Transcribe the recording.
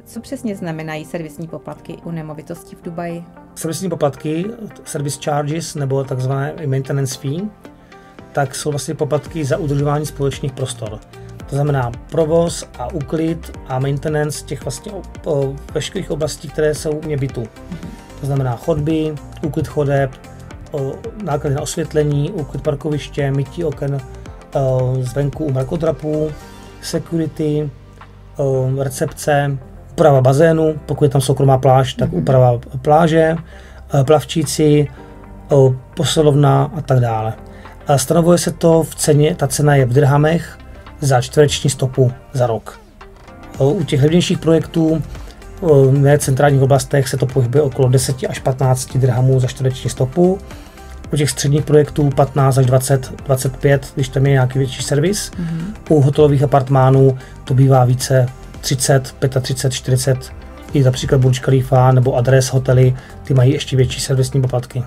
Co přesně znamenají servisní poplatky u nemovitostí v Dubaji? Servisní poplatky, service charges nebo takzvané maintenance fee, tak jsou vlastně poplatky za udržování společných prostor. To znamená provoz a úklid a maintenance těch vlastně veškerých oblastí, které jsou vně bytu. To znamená chodby, úklid chodeb, náklady na osvětlení, úklid parkoviště, mytí oken zvenku u mrakodrapů, security, recepce, úprava bazénu, pokud je tam soukromá pláž, tak úprava pláže, plavčíci, posilovna a tak dále. Stanovuje se to v ceně, ta cena je v dirhamech za čtvereční stopu za rok. U těch levnějších projektů v necentrálních oblastech se to pohybuje okolo 10 až 15 dirhamů za čtvereční stopu. U těch středních projektů 15 až 20, 25, když tam je nějaký větší servis. U hotelových apartmánů to bývá více 30, 35, 40, i například Burj Khalifa nebo Adres hotely, ty mají ještě větší servisní poplatky.